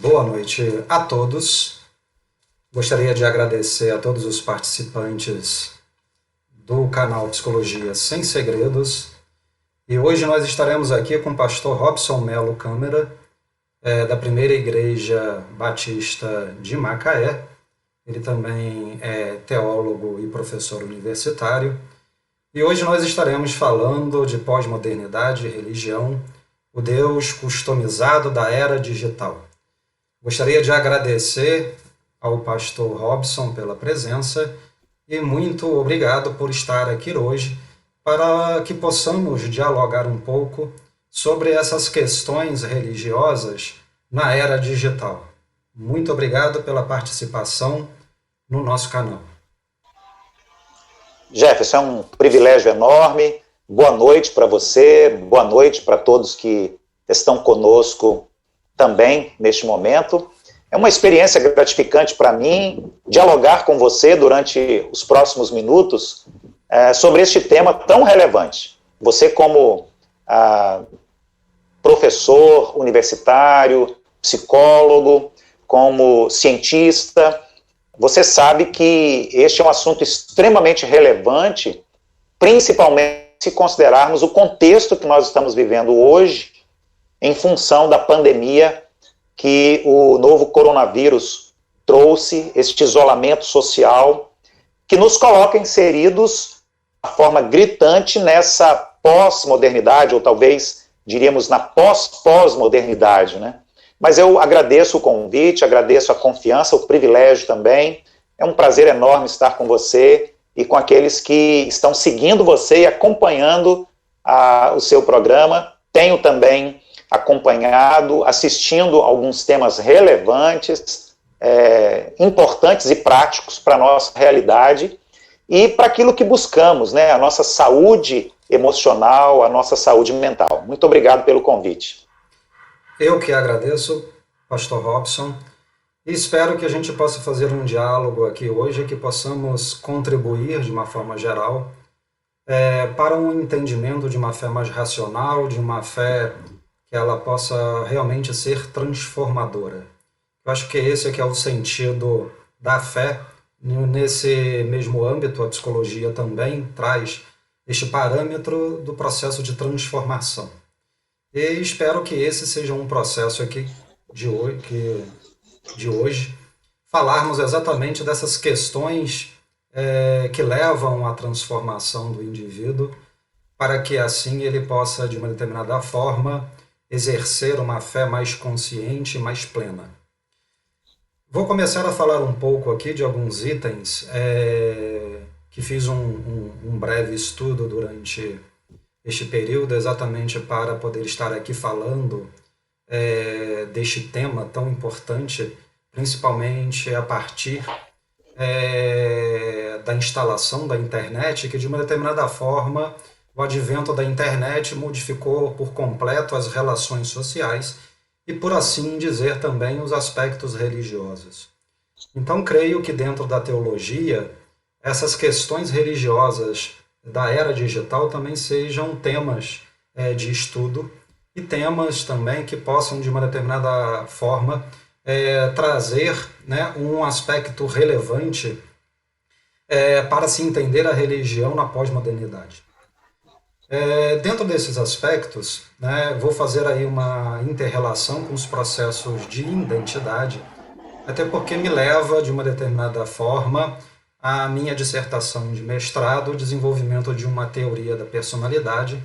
Boa noite a todos. Gostaria de agradecer a todos os participantes do canal Psicologia Sem Segredos. E hoje nós estaremos aqui com o pastor Robson Melo Câmara, da Primeira Igreja Batista de Macaé. Ele também é teólogo e professor universitário. E hoje nós estaremos falando de pós-modernidade e religião, o Deus customizado da era digital. Gostaria de agradecer ao pastor Robson pela presença e muito obrigado por estar aqui hoje para que possamos dialogar um pouco sobre essas questões religiosas na era digital. Muito obrigado pela participação no nosso canal. Jefferson, é um privilégio enorme. Boa noite para você, boa noite para todos que estão conosco também neste momento. É uma experiência gratificante para mim dialogar com você durante os próximos minutos sobre este tema tão relevante. Você como professor universitário, psicólogo, como cientista, você sabe que este é um assunto extremamente relevante, principalmente se considerarmos o contexto que nós estamos vivendo hoje em função da pandemia que o novo coronavírus trouxe, este isolamento social, que nos coloca inseridos de forma gritante nessa pós-modernidade, ou talvez diríamos na pós-pós-modernidade, né? Mas eu agradeço o convite, agradeço a confiança, o privilégio também. É um prazer enorme estar com você e com aqueles que estão seguindo você e acompanhando o seu programa. Tenho também acompanhado, assistindo alguns temas relevantes, importantes e práticos para a nossa realidade e para aquilo que buscamos, né? A nossa saúde emocional, a nossa saúde mental. Muito obrigado pelo convite. Eu que agradeço, pastor Robson, e espero que a gente possa fazer um diálogo aqui hoje, que possamos contribuir de uma forma geral para um entendimento de uma fé mais racional, de uma fé que ela possa realmente ser transformadora. Eu acho que esse é o sentido da fé. Nesse mesmo âmbito, a psicologia também traz este parâmetro do processo de transformação. E espero que esse seja um processo aqui de hoje, falarmos exatamente dessas questões que levam à transformação do indivíduo, para que assim ele possa, de uma determinada forma, exercer uma fé mais consciente e mais plena. Vou começar a falar um pouco aqui de alguns itens que fiz um breve estudo durante este período, exatamente para poder estar aqui falando deste tema tão importante, principalmente a partir da instalação da internet, que de uma determinada forma o advento da internet modificou por completo as relações sociais e, por assim dizer, também os aspectos religiosos. Então, creio que dentro da teologia, essas questões religiosas da era digital também sejam temas de estudo e temas também que possam, de uma determinada forma, trazer, né, um aspecto relevante para se entender a religião na pós-modernidade. Dentro desses aspectos, né, vou fazer aí uma inter-relação com os processos de identidade, até porque me leva, de uma determinada forma, a minha dissertação de mestrado, o desenvolvimento de uma teoria da personalidade,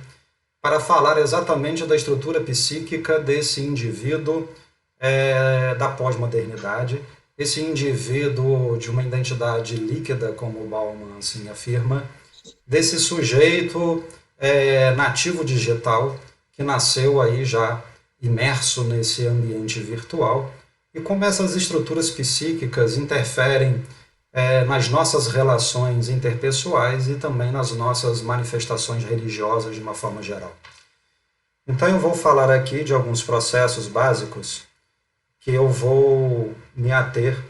para falar exatamente da estrutura psíquica desse indivíduo da pós-modernidade, esse indivíduo de uma identidade líquida, como o Bauman assim afirma, desse sujeito nativo digital que nasceu aí já imerso nesse ambiente virtual e como essas estruturas psíquicas interferem nas nossas relações interpessoais e também nas nossas manifestações religiosas de uma forma geral. Então eu vou falar aqui de alguns processos básicos que eu vou me ater,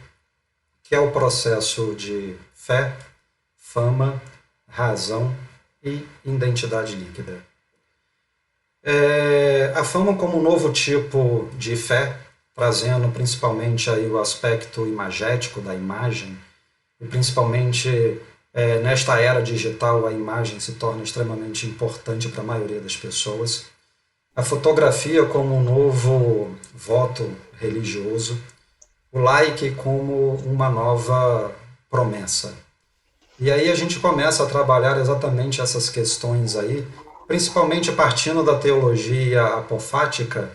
que é o processo de fé, fama, razão e identidade líquida. A fama como um novo tipo de fé trazendo principalmente aí o aspecto imagético da imagem, e principalmente nesta era digital a imagem se torna extremamente importante para a maioria das pessoas. A fotografia como um novo voto religioso, o like como uma nova promessa. E aí a gente começa a trabalhar exatamente essas questões aí, principalmente partindo da teologia apofática,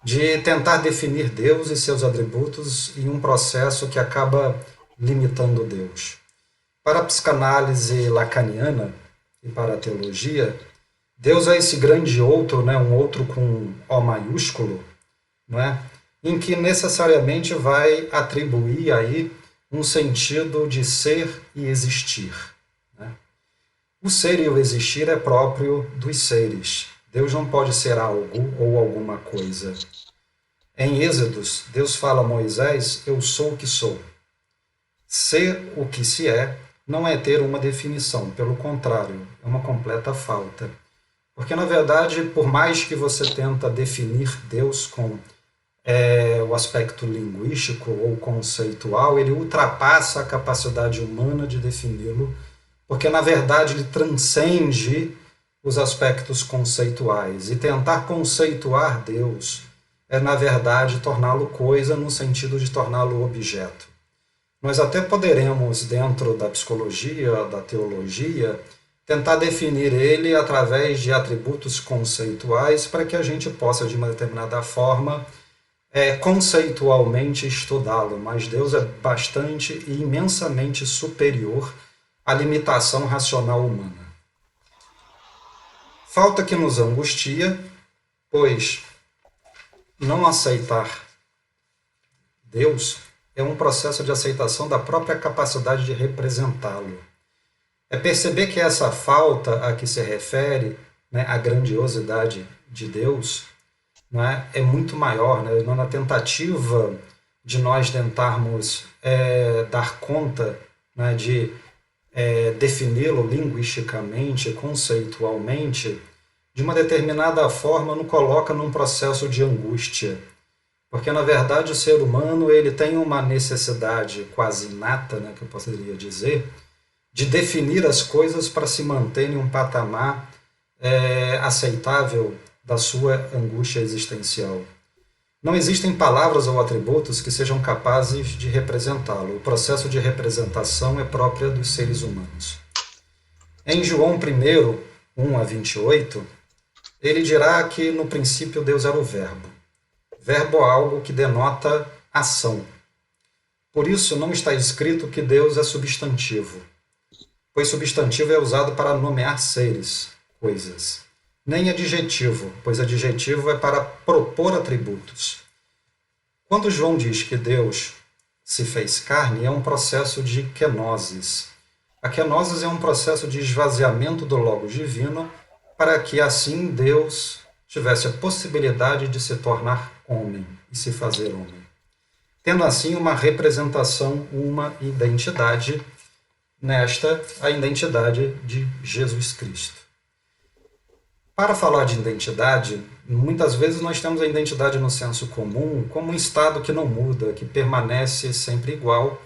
de tentar definir Deus e seus atributos em um processo que acaba limitando Deus. Para a psicanálise lacaniana e para a teologia, Deus é esse grande outro, né, um outro com O maiúsculo, não é? Em que necessariamente vai atribuir aí um sentido de ser e existir. Né? O ser e o existir é próprio dos seres. Deus não pode ser algo ou alguma coisa. Em Êxodos, Deus fala a Moisés, eu sou o que sou. Ser o que se é não é ter uma definição, pelo contrário, é uma completa falta. Porque, na verdade, por mais que você tenta definir Deus com o aspecto linguístico ou conceitual, ele ultrapassa a capacidade humana de defini-lo, porque, na verdade, ele transcende os aspectos conceituais. E tentar conceituar Deus é, na verdade, torná-lo coisa no sentido de torná-lo objeto. Nós até poderemos, dentro da psicologia, da teologia, tentar definir ele através de atributos conceituais para que a gente possa, de uma determinada forma, conceitualmente estudá-lo, mas Deus é bastante e imensamente superior à limitação racional humana. Falta que nos angustia, pois não aceitar Deus é um processo de aceitação da própria capacidade de representá-lo. É perceber que essa falta a que se refere, né, a grandiosidade de Deus, né, é muito maior, né, na tentativa de nós tentarmos dar conta, né, de defini-lo linguisticamente, conceitualmente, de uma determinada forma, nos coloca num processo de angústia. Porque, na verdade, o ser humano ele tem uma necessidade quase inata, né, que eu poderia dizer, de definir as coisas para se manter em um patamar aceitável da sua angústia existencial. Não existem palavras ou atributos que sejam capazes de representá-lo. O processo de representação é próprio dos seres humanos. Em João 1, 1 a 28, ele dirá que no princípio Deus era o Verbo. Verbo é algo que denota ação. Por isso não está escrito que Deus é substantivo, pois substantivo é usado para nomear seres, coisas. Nem adjetivo, pois adjetivo é para propor atributos. Quando João diz que Deus se fez carne, é um processo de kenosis. A kenosis é um processo de esvaziamento do Logos divino para que assim Deus tivesse a possibilidade de se tornar homem e se fazer homem. Tendo assim uma representação, uma identidade, nesta a identidade de Jesus Cristo. Para falar de identidade, muitas vezes nós temos a identidade no senso comum como um estado que não muda, que permanece sempre igual,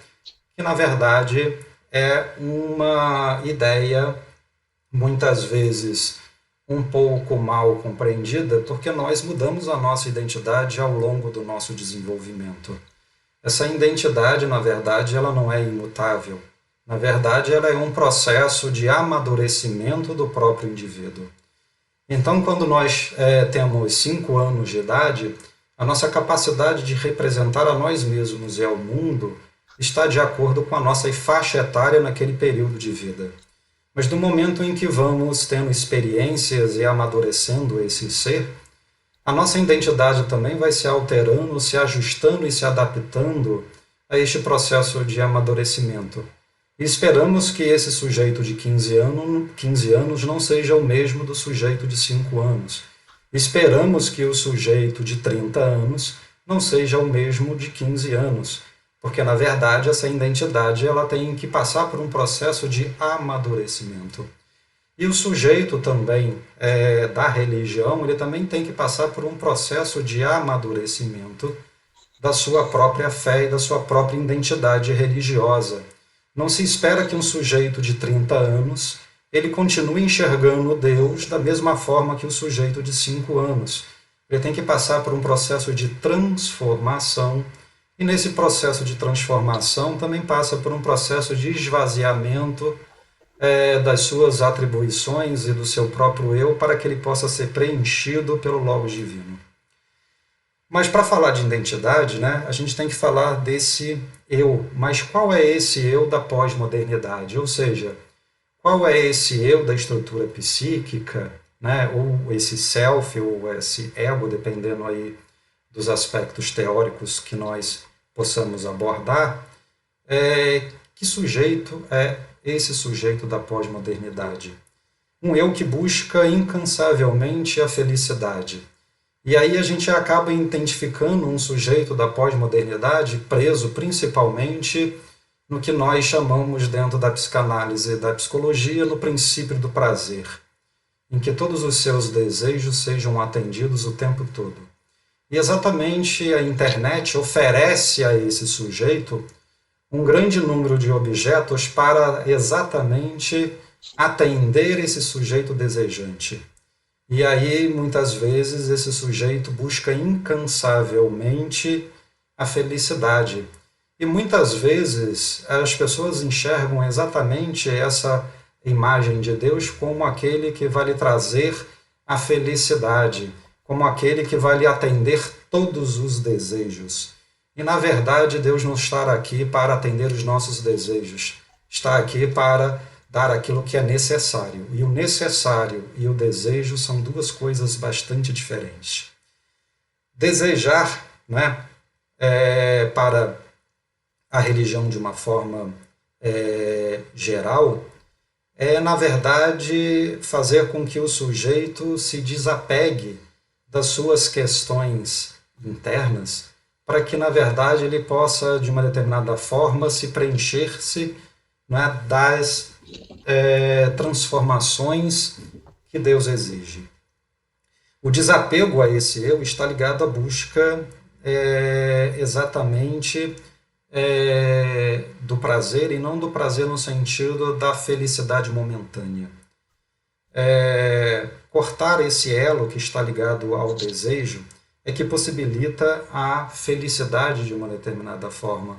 que na verdade é uma ideia muitas vezes um pouco mal compreendida, porque nós mudamos a nossa identidade ao longo do nosso desenvolvimento. Essa identidade, na verdade, ela não é imutável. Na verdade, ela é um processo de amadurecimento do próprio indivíduo. Então, quando nós temos 5 anos de idade, a nossa capacidade de representar a nós mesmos e ao mundo está de acordo com a nossa faixa etária naquele período de vida. Mas no momento em que vamos tendo experiências e amadurecendo esse ser, a nossa identidade também vai se alterando, se ajustando e se adaptando a este processo de amadurecimento. E esperamos que esse sujeito de 15 anos não seja o mesmo do sujeito de 5 anos. Esperamos que o sujeito de 30 anos não seja o mesmo de 15 anos, porque, na verdade, essa identidade ela tem que passar por um processo de amadurecimento. E o sujeito também da religião, ele também tem que passar por um processo de amadurecimento da sua própria fé e da sua própria identidade religiosa. Não se espera que um sujeito de 30 anos ele continue enxergando Deus da mesma forma que o sujeito de 5 anos. Ele tem que passar por um processo de transformação, e nesse processo de transformação também passa por um processo de esvaziamento das suas atribuições e do seu próprio eu, para que ele possa ser preenchido pelo Logos divino. Mas para falar de identidade, né, a gente tem que falar desse eu. Mas qual é esse eu da pós-modernidade? Ou seja, qual é esse eu da estrutura psíquica, né, ou esse self, ou esse ego, dependendo aí dos aspectos teóricos que nós possamos abordar? Que sujeito é esse sujeito da pós-modernidade? Um eu que busca incansavelmente a felicidade. E aí a gente acaba identificando um sujeito da pós-modernidade preso principalmente no que nós chamamos dentro da psicanálise e da psicologia no princípio do prazer, em que todos os seus desejos sejam atendidos o tempo todo. E exatamente a internet oferece a esse sujeito um grande número de objetos para exatamente atender esse sujeito desejante. E aí, muitas vezes, esse sujeito busca incansavelmente a felicidade. E muitas vezes as pessoas enxergam exatamente essa imagem de Deus como aquele que vai lhe trazer a felicidade, como aquele que vai lhe atender todos os desejos. E, na verdade, Deus não está aqui para atender os nossos desejos. Está aqui para dar aquilo que é necessário. E o necessário e o desejo são duas coisas bastante diferentes. Desejar, né, para a religião de uma forma geral, na verdade, fazer com que o sujeito se desapegue das suas questões internas, para que, na verdade, ele possa, de uma determinada forma, se preencher-se, né, das transformações que Deus exige. O desapego a esse eu está ligado à busca exatamente do prazer, e não do prazer no sentido da felicidade momentânea. Cortar esse elo que está ligado ao desejo é que possibilita a felicidade de uma determinada forma.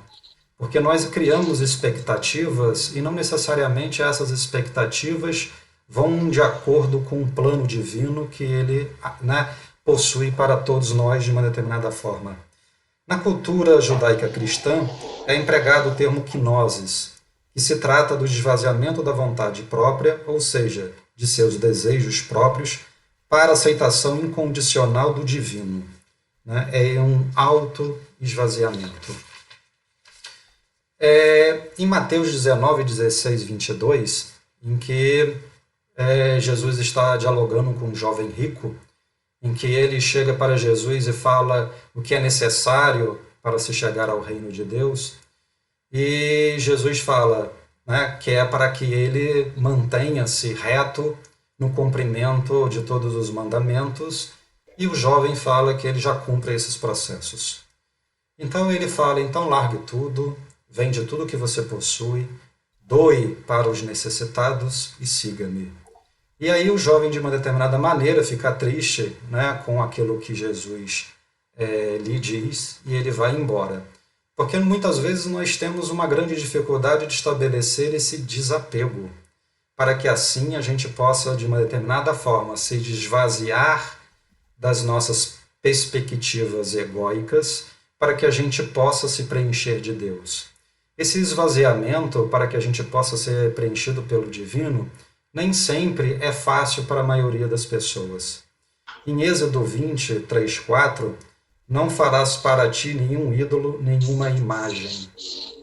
Porque nós criamos expectativas e não necessariamente essas expectativas vão de acordo com um plano divino que ele, né, possui para todos nós de uma determinada forma. Na cultura judaica cristã é empregado o termo kenosis, que se trata do esvaziamento da vontade própria, ou seja, de seus desejos próprios, para a aceitação incondicional do divino. Né? É um auto-esvaziamento. Em Mateus 19, 16, 22, em que Jesus está dialogando com um jovem rico, em que ele chega para Jesus e fala o que é necessário para se chegar ao reino de Deus, e Jesus fala, né, que é para que ele mantenha-se reto no cumprimento de todos os mandamentos, e o jovem fala que ele já cumpre esses processos. Então ele fala, então largue tudo, vende tudo que você possui, doe para os necessitados e siga-me. E aí o jovem, de uma determinada maneira, fica triste, né, com aquilo que Jesus lhe diz, e ele vai embora. Porque muitas vezes nós temos uma grande dificuldade de estabelecer esse desapego, para que assim a gente possa, de uma determinada forma, se esvaziar das nossas perspectivas egóicas, para que a gente possa se preencher de Deus. Esse esvaziamento, para que a gente possa ser preenchido pelo divino, nem sempre é fácil para a maioria das pessoas. Em Êxodo 20, 3, 4, não farás para ti nenhum ídolo, nenhuma imagem.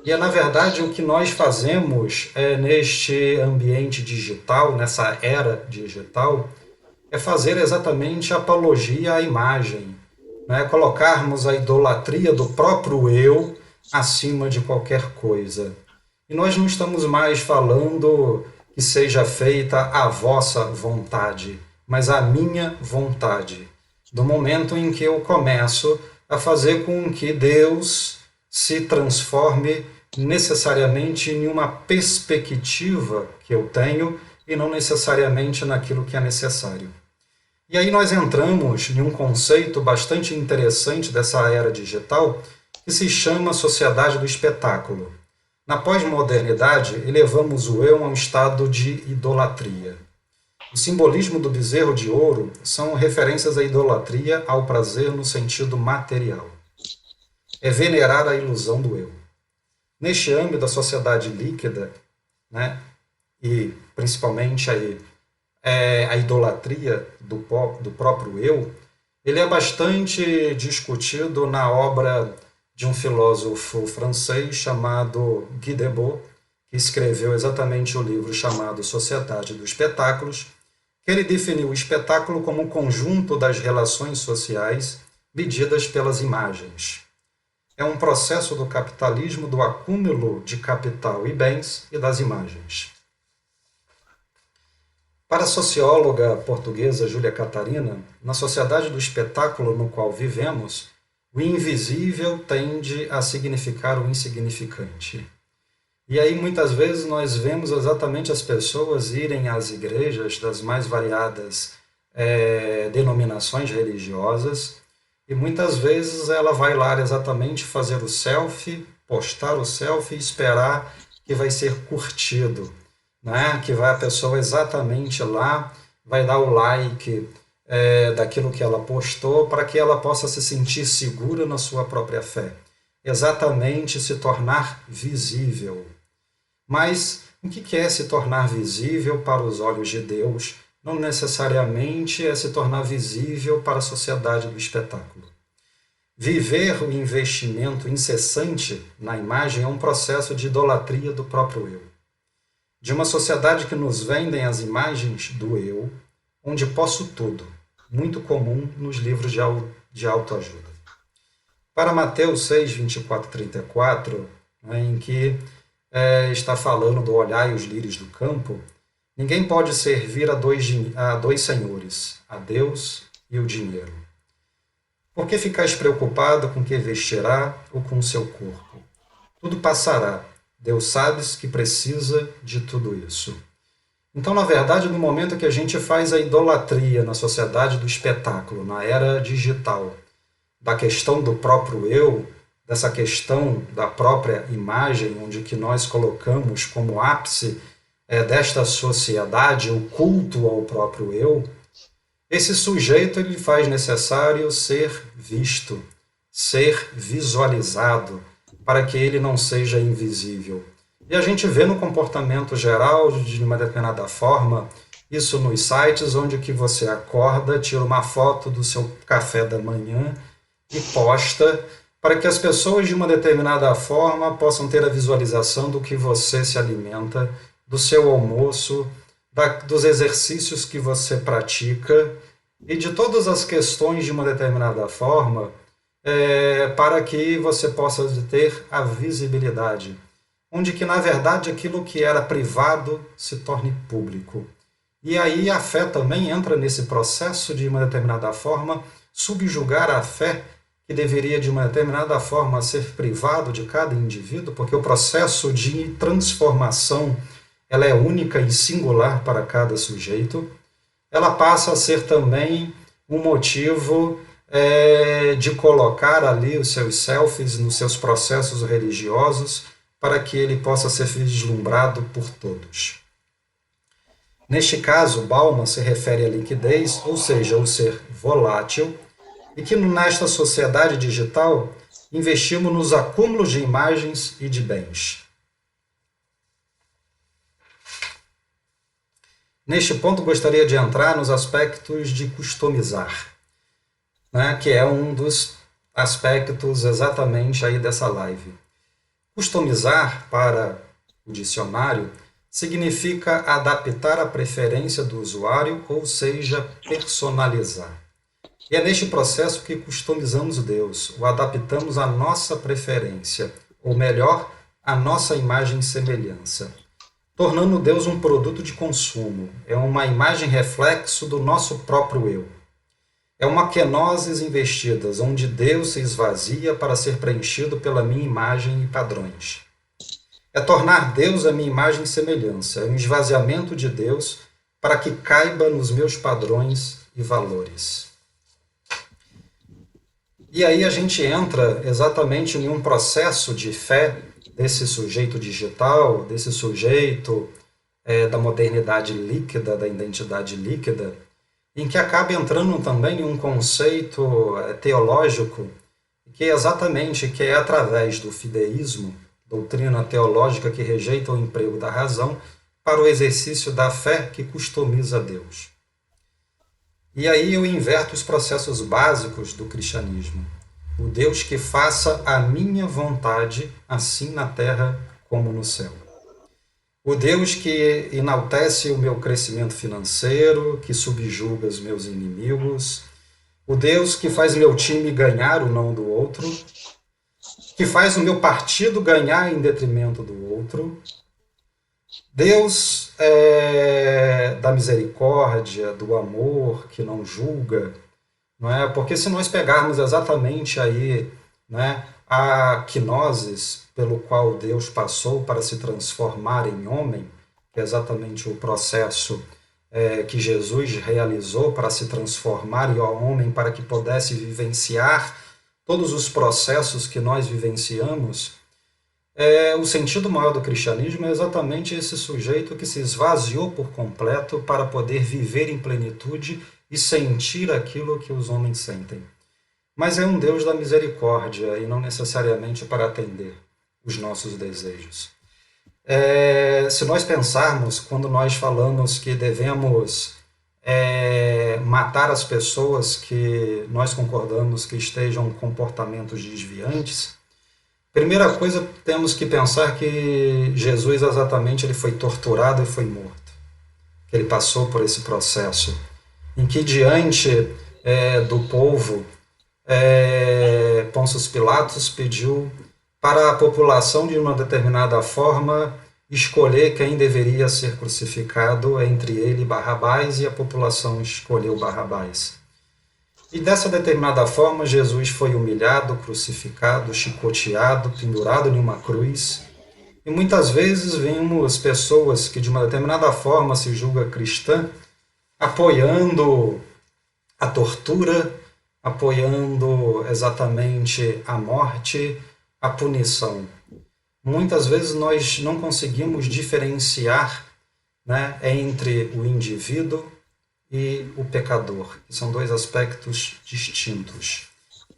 E na verdade o que nós fazemos neste ambiente digital, nessa era digital, é fazer exatamente apologia à imagem, né? Colocarmos a idolatria do próprio eu acima de qualquer coisa. E nós não estamos mais falando que seja feita a vossa vontade, mas a minha vontade. Do momento em que eu começo a fazer com que Deus se transforme necessariamente em uma perspectiva que eu tenho e não necessariamente naquilo que é necessário. E aí nós entramos em um conceito bastante interessante dessa era digital que se chama sociedade do espetáculo. Na pós-modernidade, elevamos o eu a um estado de idolatria. O simbolismo do bezerro de ouro são referências à idolatria, ao prazer no sentido material. É venerar a ilusão do eu. Neste âmbito da sociedade líquida, né, e principalmente aí, a idolatria do próprio eu, ele é bastante discutido na obra de um filósofo francês chamado Guy Debord, que escreveu exatamente o livro chamado Sociedade dos Espetáculos, que ele definiu o espetáculo como um conjunto das relações sociais medidas pelas imagens. É um processo do capitalismo do acúmulo de capital e bens e das imagens. Para a socióloga portuguesa Júlia Catarina, na sociedade do espetáculo no qual vivemos, o invisível tende a significar o insignificante. E aí muitas vezes nós vemos exatamente as pessoas irem às igrejas das mais variadas denominações religiosas, e muitas vezes ela vai lá exatamente fazer o selfie, postar o selfie e esperar que vai ser curtido, né? Que vai a pessoa exatamente lá, vai dar o like daquilo que ela postou para que ela possa se sentir segura na sua própria fé. Exatamente se tornar visível. Mas o que é se tornar visível para os olhos de Deus? Não necessariamente é se tornar visível para a sociedade do espetáculo. Viver o investimento incessante na imagem é um processo de idolatria do próprio eu. De uma sociedade que nos vendem as imagens do eu, onde posso tudo, muito comum nos livros de autoajuda. Para Mateus 6, 24 e 34, em que está falando do olhar e os lírios do campo, ninguém pode servir a dois senhores, a Deus e o dinheiro. Por que ficais preocupado com o que vestirá ou com o seu corpo? Tudo passará. Deus sabe que precisa de tudo isso. Então, na verdade, no momento que a gente faz a idolatria na sociedade do espetáculo, na era digital, da questão do próprio eu, dessa questão da própria imagem, onde que nós colocamos como ápice desta sociedade o culto ao próprio eu, esse sujeito ele faz necessário ser visto, ser visualizado, para que ele não seja invisível. E a gente vê no comportamento geral, de uma determinada forma, isso nos sites onde que você acorda, tira uma foto do seu café da manhã e posta, para que as pessoas de uma determinada forma possam ter a visualização do que você se alimenta, do seu almoço, dos exercícios que você pratica e de todas as questões de uma determinada forma, para que você possa ter a visibilidade, onde que, na verdade, aquilo que era privado se torne público. E aí a fé também entra nesse processo de uma determinada forma, subjugar a fé que deveria, de uma determinada forma, ser privado de cada indivíduo, porque o processo de transformação ela é única e singular para cada sujeito. Ela passa a ser também um motivo de colocar ali os seus selfies nos seus processos religiosos para que ele possa ser vislumbrado por todos. Neste caso, Bauman se refere à liquidez, ou seja, o ser volátil, e que nesta sociedade digital investimos nos acúmulos de imagens e de bens. Neste ponto, gostaria de entrar nos aspectos de customizar, né, que é um dos aspectos exatamente aí dessa live. Customizar, para o dicionário, significa adaptar a preferência do usuário, ou seja, personalizar. E é neste processo que customizamos Deus, o adaptamos à nossa preferência, ou melhor, à nossa imagem e semelhança, tornando Deus um produto de consumo, é uma imagem reflexo do nosso próprio eu. É uma kenosis investidas, onde Deus se esvazia para ser preenchido pela minha imagem e padrões. É tornar Deus a minha imagem e semelhança, é um esvaziamento de Deus para que caiba nos meus padrões e valores. E aí a gente entra exatamente em um processo de fé desse sujeito digital, desse sujeito da modernidade líquida, da identidade líquida, em que acaba entrando também em um conceito teológico que é através do fideísmo, doutrina teológica que rejeita o emprego da razão, para o exercício da fé que customiza Deus. E aí eu inverto os processos básicos do cristianismo. O Deus que faça a minha vontade, assim na terra como no céu. O Deus que enaltece o meu crescimento financeiro, que subjuga os meus inimigos. O Deus que faz meu time ganhar o não do outro, que faz o meu partido ganhar em detrimento do outro. Deus da misericórdia, do amor, que não julga, não é? Porque se nós pegarmos exatamente aí, né, a quinosis pelo qual Deus passou para se transformar em homem, que é exatamente o processo que Jesus realizou para se transformar em homem, para que pudesse vivenciar todos os processos que nós vivenciamos. O sentido maior do cristianismo é exatamente esse sujeito que se esvaziou por completo para poder viver em plenitude e sentir aquilo que os homens sentem. Mas é um Deus da misericórdia e não necessariamente para atender os nossos desejos. Se nós pensarmos, quando nós falamos que devemos matar as pessoas que nós concordamos que estejam com comportamentos desviantes, primeira coisa, temos que pensar que Jesus exatamente ele foi torturado e foi morto. Que ele passou por esse processo, em que diante do povo, Pôncio Pilatos pediu para a população, de uma determinada forma, escolher quem deveria ser crucificado entre ele e Barrabás, e a população escolheu Barrabás. E dessa determinada forma, Jesus foi humilhado, crucificado, chicoteado, pendurado em uma cruz. E muitas vezes vemos pessoas que de uma determinada forma se julga cristã, apoiando a tortura, apoiando exatamente a morte, a punição. Muitas vezes nós não conseguimos diferenciar, né, entre o indivíduo e o pecador, que são dois aspectos distintos.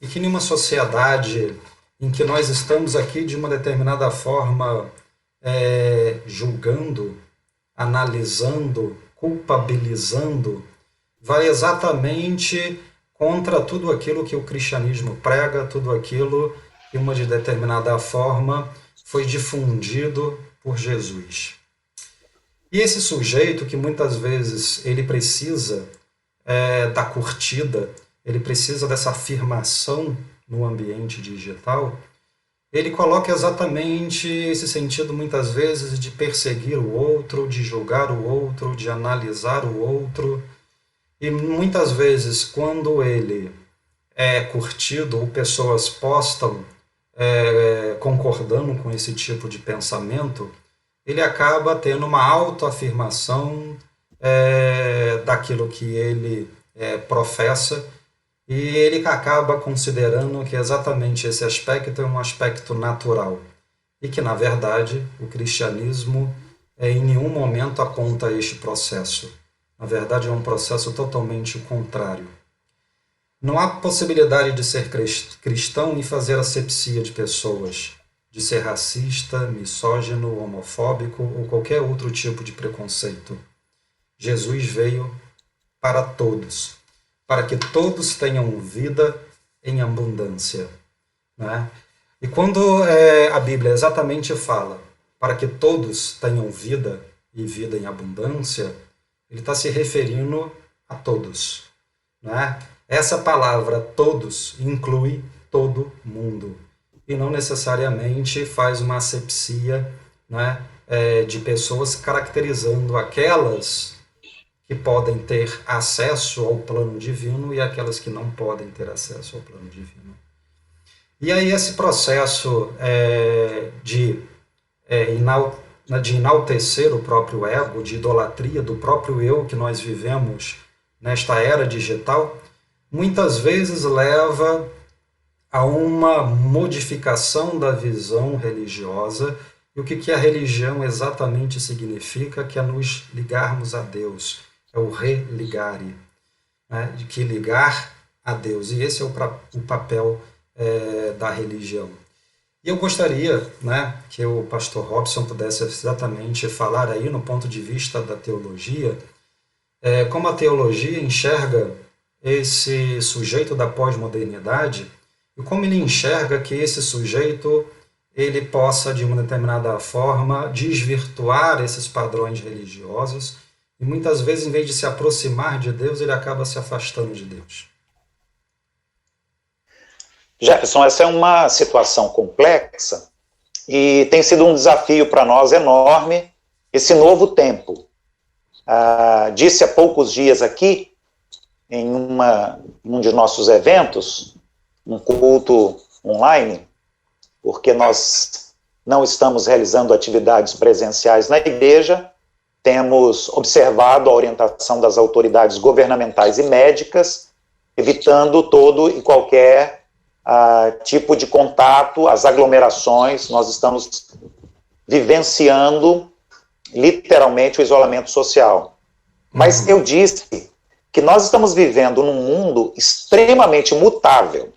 E que em uma sociedade em que nós estamos aqui de uma determinada forma julgando, analisando, culpabilizando, vai exatamente contra tudo aquilo que o cristianismo prega, tudo aquilo que, uma de determinada forma, foi difundido por Jesus. E esse sujeito que muitas vezes ele precisa da curtida, ele precisa dessa afirmação no ambiente digital, ele coloca exatamente esse sentido muitas vezes de perseguir o outro, de julgar o outro, de analisar o outro. E muitas vezes, quando ele é curtido ou pessoas postam concordando com esse tipo de pensamento, ele acaba tendo uma autoafirmação daquilo que ele professa, e ele acaba considerando que exatamente esse aspecto é um aspecto natural, e que, na verdade, o cristianismo em nenhum momento aponta este processo. Na verdade, é um processo totalmente contrário. Não há possibilidade de ser cristão e fazer asepsia de pessoas, de ser racista, misógino, homofóbico ou qualquer outro tipo de preconceito. Jesus veio para todos, para que todos tenham vida em abundância, né? E quando a Bíblia exatamente fala para que todos tenham vida e vida em abundância, ele está se referindo a todos, né? Essa palavra todos inclui todo mundo e não necessariamente faz uma asepsia, né, de pessoas, caracterizando aquelas que podem ter acesso ao plano divino e aquelas que não podem ter acesso ao plano divino. E aí esse processo de enaltecer o próprio ego, de idolatria do próprio eu que nós vivemos nesta era digital, muitas vezes leva a uma modificação da visão religiosa. E o que a religião exatamente significa? Que é nos ligarmos a Deus, é o religare, né? De que ligar a Deus. E esse é o papel da religião. E eu gostaria, né, que o pastor Robson pudesse exatamente falar aí no ponto de vista da teologia, como a teologia enxerga esse sujeito da pós-modernidade e como ele enxerga que esse sujeito ele possa, de uma determinada forma, desvirtuar esses padrões religiosos e muitas vezes, em vez de se aproximar de Deus, ele acaba se afastando de Deus. Jefferson, essa é uma situação complexa e tem sido um desafio para nós enorme esse novo tempo. Disse há poucos dias aqui, em um de nossos eventos, um culto online, porque nós não estamos realizando atividades presenciais na igreja, temos observado a orientação das autoridades governamentais e médicas, evitando todo e qualquer tipo de contato, as aglomerações. Nós estamos vivenciando literalmente o isolamento social. Mas eu disse que nós estamos vivendo num mundo extremamente mutável.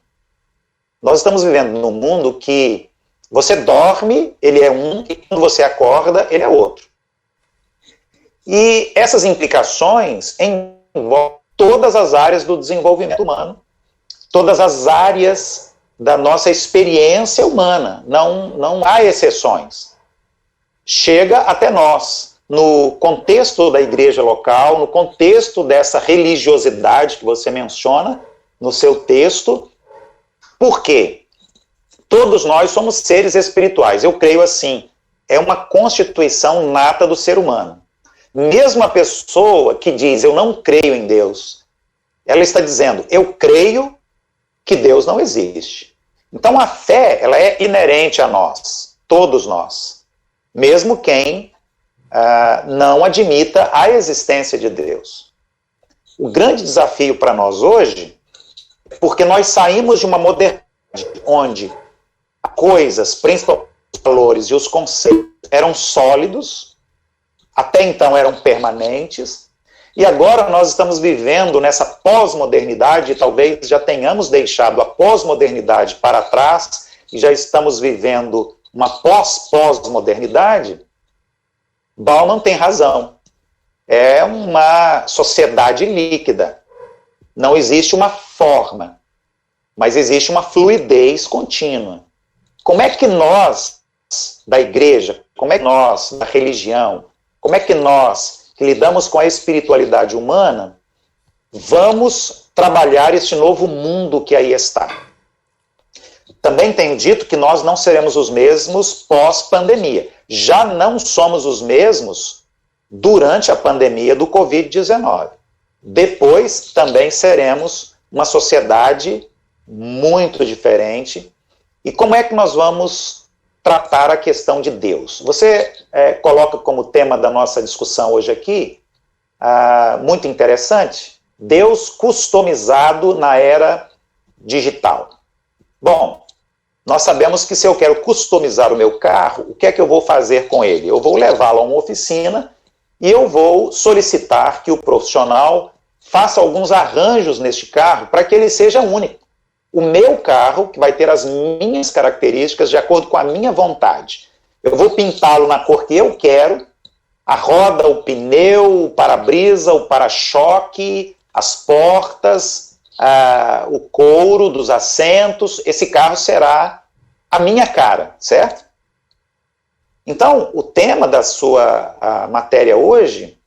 Nós estamos vivendo num mundo que você dorme, ele é um, e quando você acorda, ele é outro. E essas implicações envolvem todas as áreas do desenvolvimento humano, todas as áreas da nossa experiência humana. Não há exceções. Chega até nós, no contexto da igreja local, no contexto dessa religiosidade que você menciona no seu texto. Por quê? Todos nós somos seres espirituais. Eu creio assim, é uma constituição nata do ser humano. Mesmo a pessoa que diz, eu não creio em Deus, ela está dizendo, eu creio que Deus não existe. Então a fé, ela é inerente a nós, todos nós. Mesmo quem não admita a existência de Deus. O grande desafio para nós hoje, porque nós saímos de uma modernidade onde coisas, principalmente os valores e os conceitos, eram sólidos, até então eram permanentes, e agora nós estamos vivendo nessa pós-modernidade, e talvez já tenhamos deixado a pós-modernidade para trás, e já estamos vivendo uma pós-pós-modernidade. Bauman tem razão. É uma sociedade líquida. Não existe uma forma, mas existe uma fluidez contínua. Como é que nós, da igreja, como é que nós, da religião, como é que nós, que lidamos com a espiritualidade humana, vamos trabalhar este novo mundo que aí está? Também tenho dito que nós não seremos os mesmos pós-pandemia. Já não somos os mesmos durante a pandemia do Covid-19. Depois também seremos uma sociedade muito diferente. E como é que nós vamos tratar a questão de Deus? Você coloca como tema da nossa discussão hoje aqui, muito interessante, Deus customizado na era digital. Bom, nós sabemos que se eu quero customizar o meu carro, o que é que eu vou fazer com ele? Eu vou levá-lo a uma oficina e eu vou solicitar que o profissional faça alguns arranjos neste carro para que ele seja único. O meu carro, que vai ter as minhas características de acordo com a minha vontade. Eu vou pintá-lo na cor que eu quero, a roda, o pneu, o para-brisa, o para-choque, as portas, o couro dos assentos. Esse carro será a minha cara, certo? Então, o tema da sua matéria hoje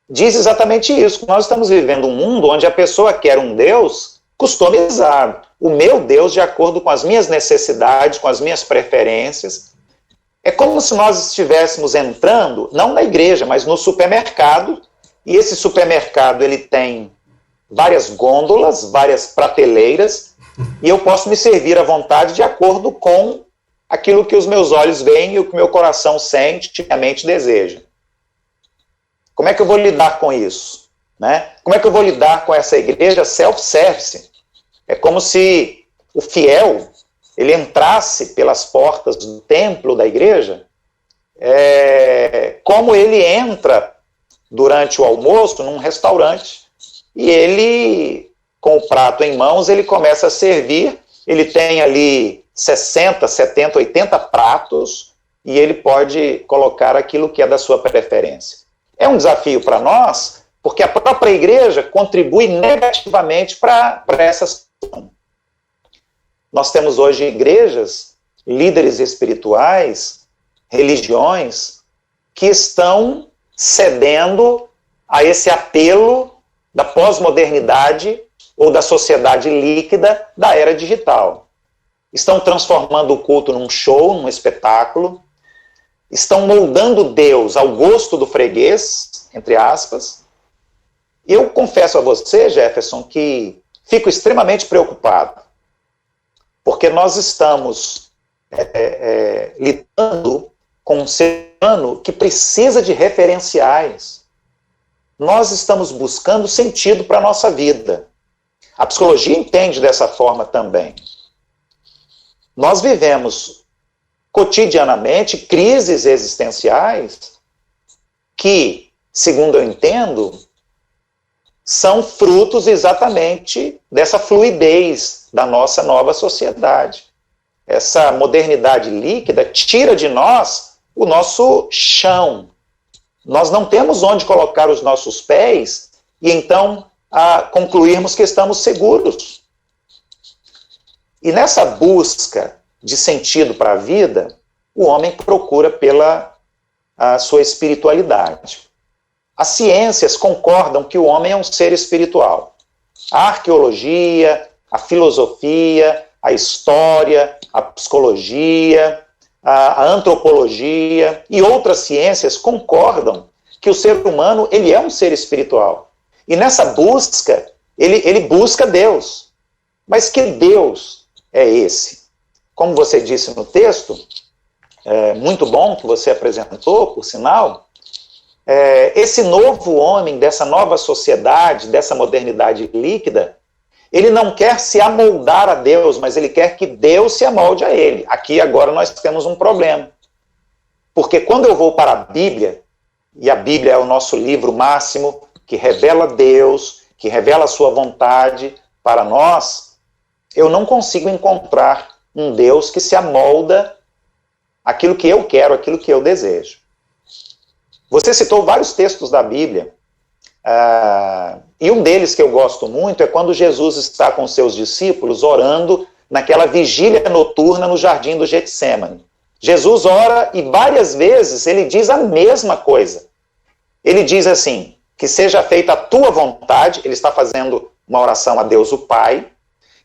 diz exatamente isso. Nós estamos vivendo um mundo onde a pessoa quer um Deus customizado. O meu Deus de acordo com as minhas necessidades, com as minhas preferências. É como se nós estivéssemos entrando, não na igreja, mas no supermercado, e esse supermercado ele tem várias gôndolas, várias prateleiras, e eu posso me servir à vontade de acordo com aquilo que os meus olhos veem e o que meu coração sente e a mente deseja. Como é que eu vou lidar com isso? Né? Como é que eu vou lidar com essa igreja self-service? É como se o fiel ele entrasse pelas portas do templo da igreja, como ele entra durante o almoço num restaurante, e ele, com o prato em mãos, ele começa a servir, ele tem ali 60, 70, 80 pratos, e ele pode colocar aquilo que é da sua preferência. É um desafio para nós, porque a própria igreja contribui negativamente para essa situação. Nós temos hoje igrejas, líderes espirituais, religiões, que estão cedendo a esse apelo da pós-modernidade ou da sociedade líquida da era digital. Estão transformando o culto num show, num espetáculo, estão moldando Deus ao gosto do freguês, entre aspas. Eu confesso a você, Jefferson, que fico extremamente preocupado, porque nós estamos lidando com um ser humano que precisa de referenciais. Nós estamos buscando sentido para a nossa vida. A psicologia entende dessa forma também. Nós vivemos cotidianamente crises existenciais que, segundo eu entendo, são frutos exatamente dessa fluidez da nossa nova sociedade. Essa modernidade líquida tira de nós o nosso chão. Nós não temos onde colocar os nossos pés e então concluirmos que estamos seguros. E nessa busca de sentido para a vida, o homem procura pela sua espiritualidade. As ciências concordam que o homem é um ser espiritual. A arqueologia, a filosofia, a história, a psicologia, a antropologia e outras ciências concordam que o ser humano ele é um ser espiritual. E nessa busca, ele busca Deus. Mas que Deus é esse? Como você disse no texto, muito bom que você apresentou, por sinal, esse novo homem, dessa nova sociedade, dessa modernidade líquida, ele não quer se amoldar a Deus, mas ele quer que Deus se amolde a ele. Aqui agora nós temos um problema. Porque quando eu vou para a Bíblia, e a Bíblia é o nosso livro máximo, que revela Deus, que revela a sua vontade para nós, eu não consigo encontrar um Deus que se amolda àquilo que eu quero, àquilo que eu desejo. Você citou vários textos da Bíblia, e um deles que eu gosto muito é quando Jesus está com seus discípulos orando naquela vigília noturna no jardim do Getsêmani. Jesus ora e várias vezes ele diz a mesma coisa. Ele diz assim, que seja feita a tua vontade, ele está fazendo uma oração a Deus o Pai,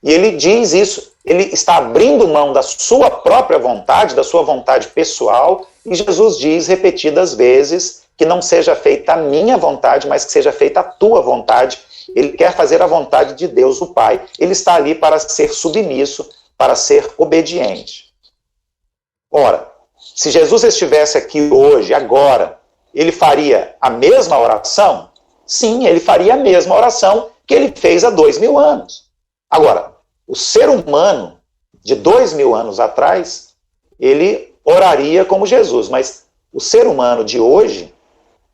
e ele diz isso, ele está abrindo mão da sua própria vontade, da sua vontade pessoal, e Jesus diz repetidas vezes que não seja feita a minha vontade, mas que seja feita a tua vontade. Ele quer fazer a vontade de Deus o Pai. Ele está ali para ser submisso, para ser obediente. Ora, se Jesus estivesse aqui hoje, agora, ele faria a mesma oração? Sim, ele faria a mesma oração que ele fez há 2000 anos. Agora, o ser humano de 2000 anos atrás, ele oraria como Jesus, mas o ser humano de hoje,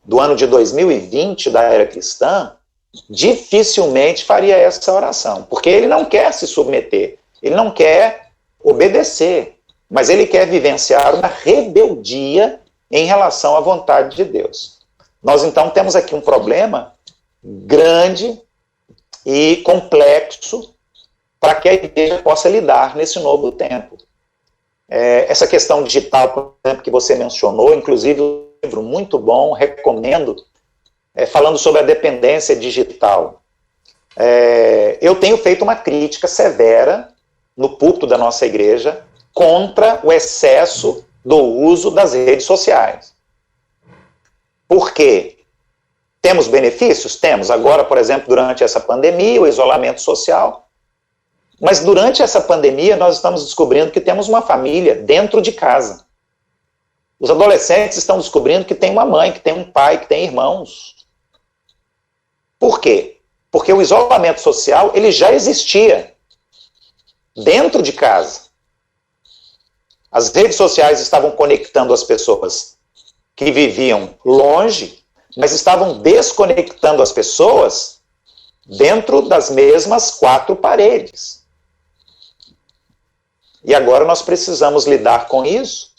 do ano de 2020, da era cristã, dificilmente faria essa oração, porque ele não quer se submeter, ele não quer obedecer, mas ele quer vivenciar uma rebeldia em relação à vontade de Deus. Nós então temos aqui um problema grande e complexo para que a igreja possa lidar nesse novo tempo. Essa questão digital, por exemplo, que você mencionou, inclusive um livro muito bom, recomendo, falando sobre a dependência digital. Eu tenho feito uma crítica severa no púlpito da nossa igreja contra o excesso do uso das redes sociais. Por quê? Temos benefícios? Temos. Agora, por exemplo, durante essa pandemia, o isolamento social. Mas durante essa pandemia, nós estamos descobrindo que temos uma família dentro de casa. Os adolescentes estão descobrindo que tem uma mãe, que tem um pai, que tem irmãos. Por quê? Porque o isolamento social, ele já existia dentro de casa. As redes sociais estavam conectando as pessoas que viviam longe, mas estavam desconectando as pessoas dentro das mesmas quatro paredes. E agora nós precisamos lidar com isso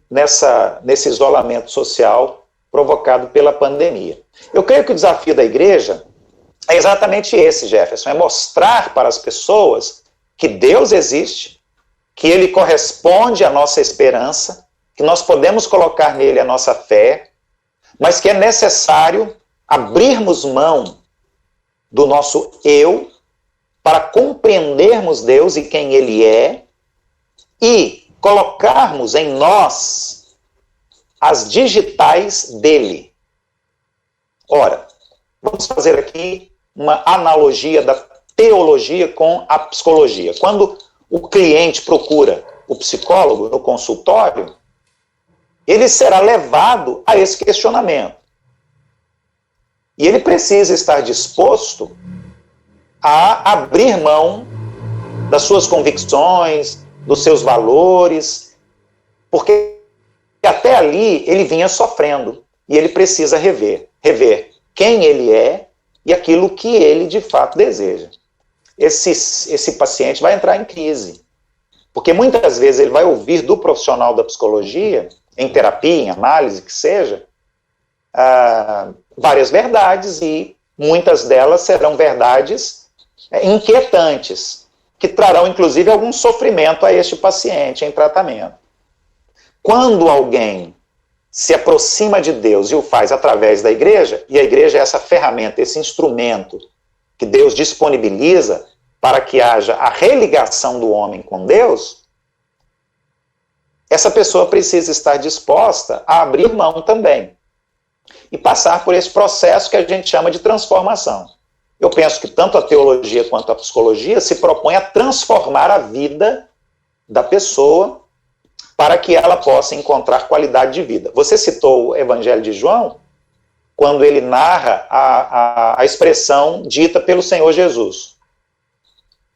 nesse isolamento social provocado pela pandemia. Eu creio que o desafio da igreja é exatamente esse, Jefferson, é mostrar para as pessoas que Deus existe, que Ele corresponde à nossa esperança, que nós podemos colocar nele a nossa fé, mas que é necessário abrirmos mão do nosso eu para compreendermos Deus e quem Ele é e colocarmos em nós as digitais dele. Ora, vamos fazer aqui uma analogia da teologia com a psicologia. Quando o cliente procura o psicólogo no consultório, ele será levado a esse questionamento. E ele precisa estar disposto a abrir mão das suas convicções, dos seus valores, porque até ali ele vinha sofrendo e ele precisa rever quem ele é e aquilo que ele de fato deseja. Esse paciente vai entrar em crise, porque muitas vezes ele vai ouvir do profissional da psicologia, em terapia, em análise, que seja, várias verdades, e muitas delas serão verdades inquietantes, que trarão inclusive algum sofrimento a este paciente em tratamento. Quando alguém se aproxima de Deus e o faz através da igreja, e a igreja é essa ferramenta, esse instrumento que Deus disponibiliza para que haja a religação do homem com Deus, essa pessoa precisa estar disposta a abrir mão também e passar por esse processo que a gente chama de transformação. Eu penso que tanto a teologia quanto a psicologia se propõem a transformar a vida da pessoa para que ela possa encontrar qualidade de vida. Você citou o Evangelho de João, quando ele narra a expressão dita pelo Senhor Jesus.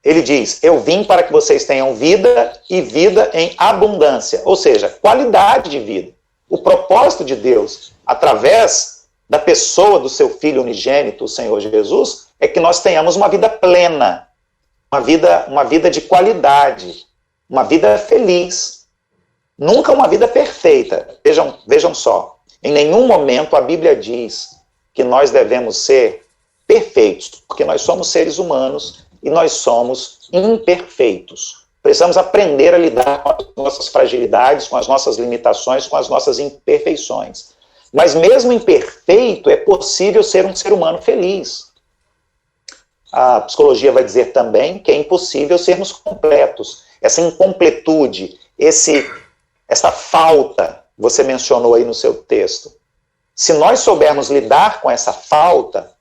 Ele diz, eu vim para que vocês tenham vida e vida em abundância, ou seja, qualidade de vida. O propósito de Deus, através da pessoa do seu Filho unigênito, o Senhor Jesus, é que nós tenhamos uma vida plena, uma vida de qualidade, uma vida feliz. Nunca uma vida perfeita. Vejam só, em nenhum momento a Bíblia diz que nós devemos ser perfeitos, porque nós somos seres humanos e nós somos imperfeitos. Precisamos aprender a lidar com as nossas fragilidades, com as nossas limitações, com as nossas imperfeições. Mas mesmo imperfeito, é possível ser um ser humano feliz. A psicologia vai dizer também que é impossível sermos completos. Essa incompletude, essa falta, você mencionou aí no seu texto. Se nós soubermos lidar com essa falta,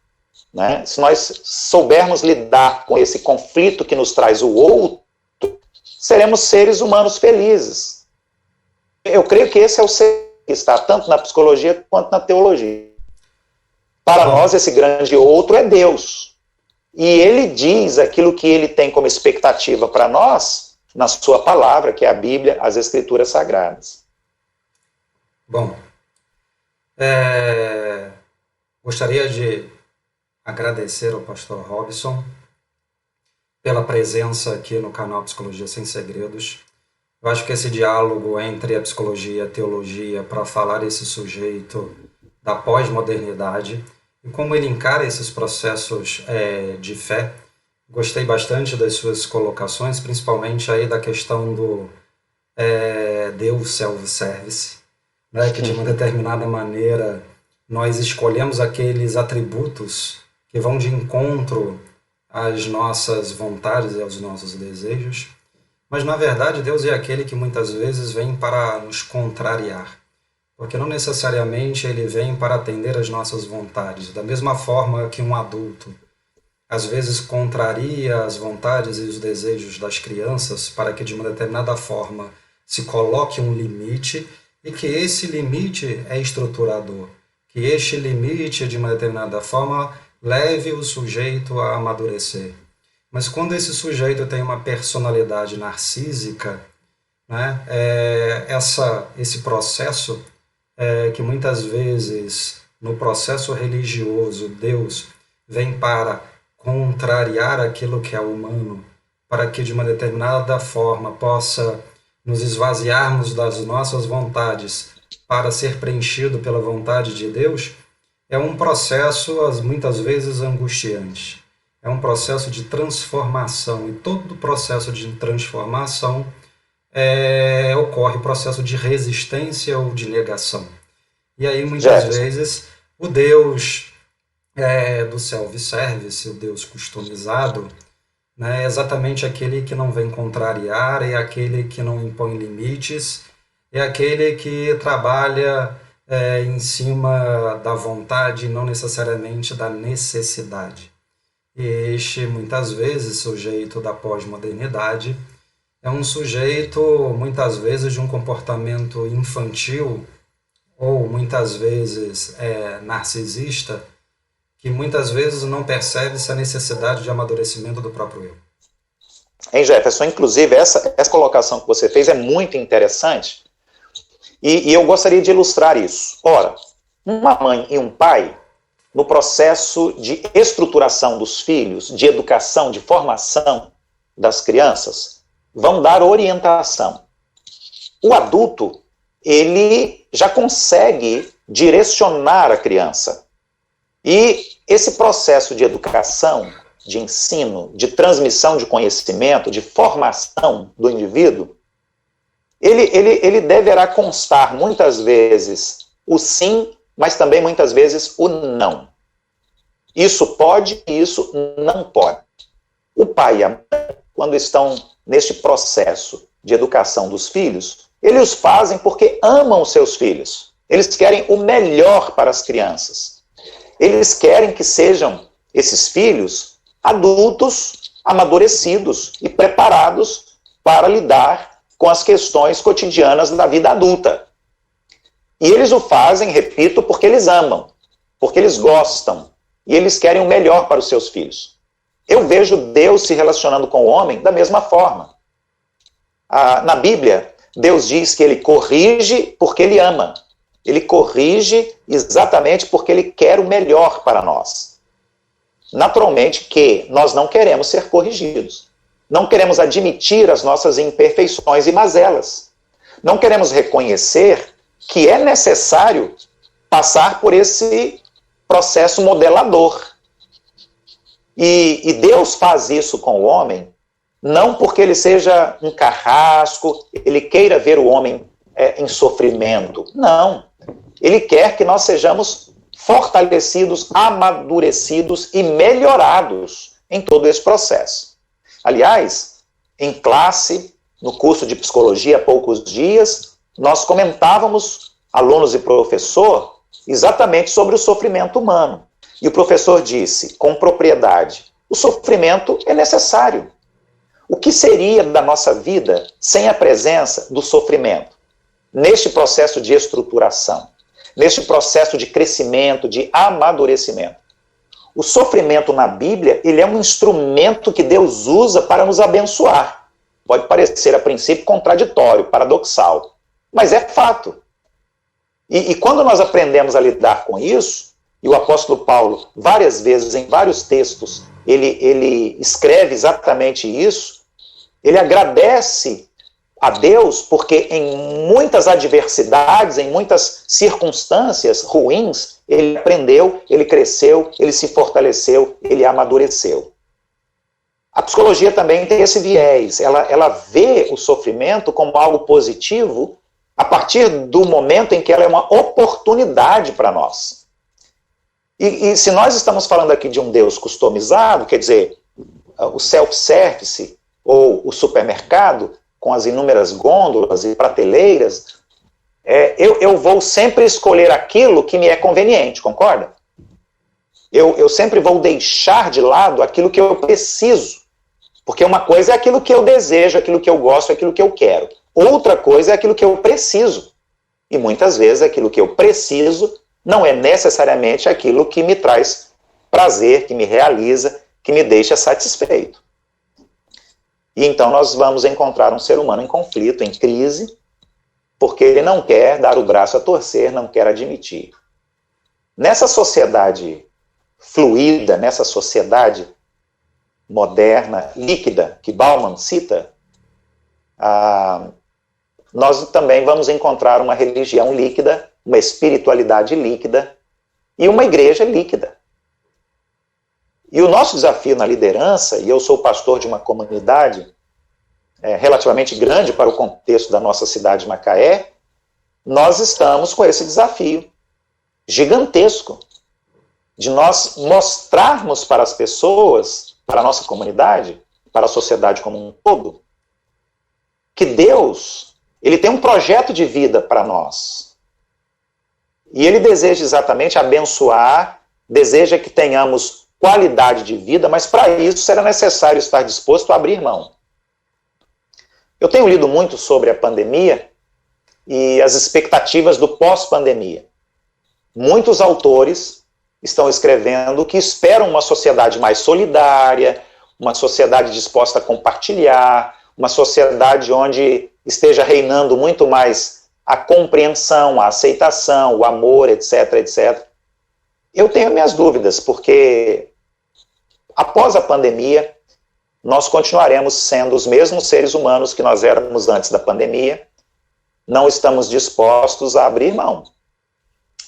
né, se nós soubermos lidar com esse conflito que nos traz o outro, seremos seres humanos felizes. Eu creio que esse é o ser que está tanto na psicologia quanto na teologia. Para nós, esse grande outro é Deus. E ele diz aquilo que ele tem como expectativa para nós, na sua palavra, que é a Bíblia, as Escrituras Sagradas. Bom, gostaria de agradecer ao pastor Robson pela presença aqui no canal Psicologia Sem Segredos. Eu acho que esse diálogo entre a psicologia e a teologia para falar esse sujeito da pós-modernidade e como ele encara esses processos de fé. Gostei bastante das suas colocações, principalmente aí da questão do Deus self-service, né, que de uma determinada maneira nós escolhemos aqueles atributos que vão de encontro às nossas vontades e aos nossos desejos, mas na verdade Deus é aquele que muitas vezes vem para nos contrariar. porque não necessariamente ele vem para atender às nossas vontades, da mesma forma que um adulto às vezes contraria as vontades e os desejos das crianças para que de uma determinada forma se coloque um limite e que esse limite é estruturador, que este limite de uma determinada forma leve o sujeito a amadurecer. Mas quando esse sujeito tem uma personalidade narcísica, né, esse processo que muitas vezes no processo religioso Deus vem para contrariar aquilo que é humano, para que de uma determinada forma possa nos esvaziarmos das nossas vontades para ser preenchido pela vontade de Deus, é um processo muitas vezes angustiante. É um processo de transformação, e todo processo de transformação ocorre o processo de resistência ou de negação. E aí muitas vezes o Deus do self-service, o Deus customizado, né, é exatamente aquele que não vem contrariar, é aquele que não impõe limites, é aquele que trabalha em cima da vontade e não necessariamente da necessidade. E este, muitas vezes, sujeito da pós-modernidade, é um sujeito, muitas vezes, de um comportamento infantil ou, muitas vezes, narcisista, que muitas vezes não percebe essa necessidade de amadurecimento do próprio eu. Hein, Jefferson? Inclusive, essa colocação que você fez é muito interessante e eu gostaria de ilustrar isso. Ora, uma mãe e um pai, no processo de estruturação dos filhos, de educação, de formação das crianças, vão dar orientação. O adulto, ele já consegue direcionar a criança. E esse processo de educação, de ensino, de transmissão de conhecimento, de formação do indivíduo, ele deverá constar muitas vezes o sim, mas também muitas vezes o não. Isso pode e isso não pode. O pai e a mãe, quando estão neste processo de educação dos filhos, eles os fazem porque amam os seus filhos. Eles querem o melhor para as crianças. Eles querem que sejam esses filhos adultos, amadurecidos e preparados para lidar com as questões cotidianas da vida adulta. E eles o fazem, repito, porque eles amam, porque eles gostam e eles querem o melhor para os seus filhos. Eu vejo Deus se relacionando com o homem da mesma forma. Na Bíblia, Deus diz que ele corrige porque ele ama. Ele corrige exatamente porque ele quer o melhor para nós. Naturalmente que nós não queremos ser corrigidos. Não queremos admitir as nossas imperfeições e mazelas. Não queremos reconhecer que é necessário passar por esse processo modelador. E Deus faz isso com o homem, não porque ele seja um carrasco, ele queira ver o homem em sofrimento. Não. Ele quer que nós sejamos fortalecidos, amadurecidos e melhorados em todo esse processo. Aliás, em classe, no curso de psicologia há poucos dias, nós comentávamos, alunos e professor, exatamente sobre o sofrimento humano. E o professor disse, com propriedade, o sofrimento é necessário. O que seria da nossa vida sem a presença do sofrimento? Neste processo de estruturação, neste processo de crescimento, de amadurecimento. O sofrimento na Bíblia, ele é um instrumento que Deus usa para nos abençoar. Pode parecer, a princípio, contraditório, paradoxal, mas é fato. E quando nós aprendemos a lidar com isso, e o apóstolo Paulo, várias vezes, em vários textos, ele escreve exatamente isso, ele agradece a Deus porque em muitas adversidades, em muitas circunstâncias ruins, ele aprendeu, ele cresceu, ele se fortaleceu, ele amadureceu. A psicologia também tem esse viés, ela vê o sofrimento como algo positivo a partir do momento em que ela é uma oportunidade para nós. E se nós estamos falando aqui de um Deus customizado, quer dizer, o self-service ou o supermercado, com as inúmeras gôndolas e prateleiras, eu vou sempre escolher aquilo que me é conveniente, concorda? Eu sempre vou deixar de lado aquilo que eu preciso. Porque uma coisa é aquilo que eu desejo, aquilo que eu gosto, aquilo que eu quero. Outra coisa é aquilo que eu preciso. E muitas vezes aquilo que eu preciso não é necessariamente aquilo que me traz prazer, que me realiza, que me deixa satisfeito. E então nós vamos encontrar um ser humano em conflito, em crise, porque ele não quer dar o braço a torcer, não quer admitir. Nessa sociedade fluida, nessa sociedade moderna, líquida, que Bauman cita, nós também vamos encontrar uma religião líquida, uma espiritualidade líquida e uma igreja líquida. E o nosso desafio na liderança, e eu sou pastor de uma comunidade relativamente grande para o contexto da nossa cidade de Macaé, nós estamos com esse desafio gigantesco de nós mostrarmos para as pessoas, para a nossa comunidade, para a sociedade como um todo, que Deus, ele tem um projeto de vida para nós. E ele deseja exatamente abençoar, deseja que tenhamos qualidade de vida, mas para isso será necessário estar disposto a abrir mão. Eu tenho lido muito sobre a pandemia e as expectativas do pós-pandemia. Muitos autores estão escrevendo que esperam uma sociedade mais solidária, uma sociedade disposta a compartilhar, uma sociedade onde esteja reinando muito mais a compreensão, a aceitação, o amor, etc, etc. Eu tenho minhas dúvidas, porque após a pandemia, nós continuaremos sendo os mesmos seres humanos que nós éramos antes da pandemia, não estamos dispostos a abrir mão.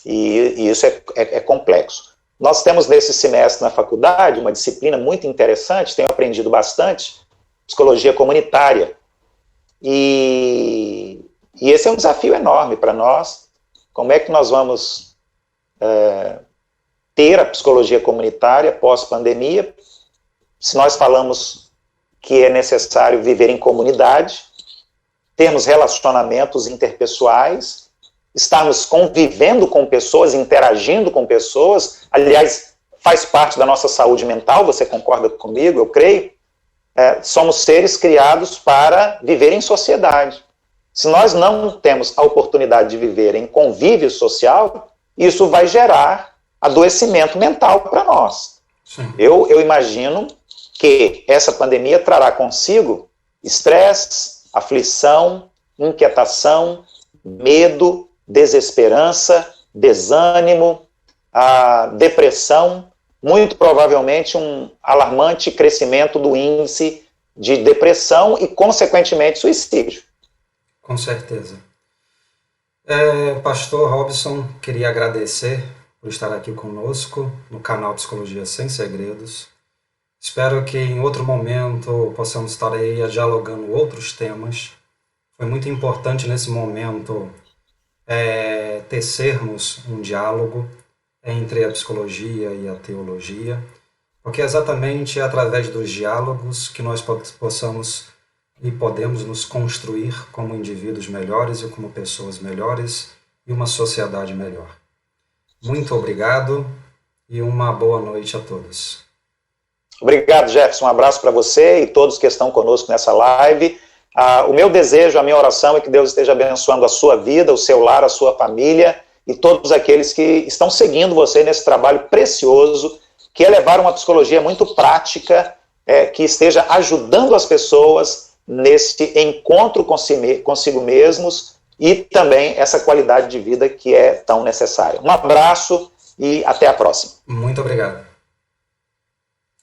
E isso é complexo. Nós temos nesse semestre na faculdade uma disciplina muito interessante, tenho aprendido bastante, psicologia comunitária. E esse é um desafio enorme para nós. Como é que nós vamos ter a psicologia comunitária pós-pandemia, se nós falamos que é necessário viver em comunidade, termos relacionamentos interpessoais, estarmos convivendo com pessoas, interagindo com pessoas, aliás, faz parte da nossa saúde mental, você concorda comigo, eu creio? Somos seres criados para viver em sociedade. Se nós não temos a oportunidade de viver em convívio social, isso vai gerar adoecimento mental para nós. Eu imagino que essa pandemia trará consigo estresse, aflição, inquietação, medo, desesperança, desânimo, depressão, muito provavelmente um alarmante crescimento do índice de depressão e, consequentemente, suicídio. Com certeza. Pastor Robson, queria agradecer por estar aqui conosco no canal Psicologia Sem Segredos. Espero que em outro momento possamos estar aí dialogando outros temas. Foi muito importante nesse momento tecermos um diálogo entre a psicologia e a teologia, porque é exatamente através dos diálogos que nós possamos e podemos nos construir como indivíduos melhores e como pessoas melhores e uma sociedade melhor. Muito obrigado e uma boa noite a todos. Obrigado, Jefferson. Um abraço para você e todos que estão conosco nessa live. O meu desejo, a minha oração é que Deus esteja abençoando a sua vida, o seu lar, a sua família e todos aqueles que estão seguindo você nesse trabalho precioso, que é levar uma psicologia muito prática, que esteja ajudando as pessoas nesse encontro consigo mesmos e também essa qualidade de vida que é tão necessária. Um abraço e até a próxima. Muito obrigado.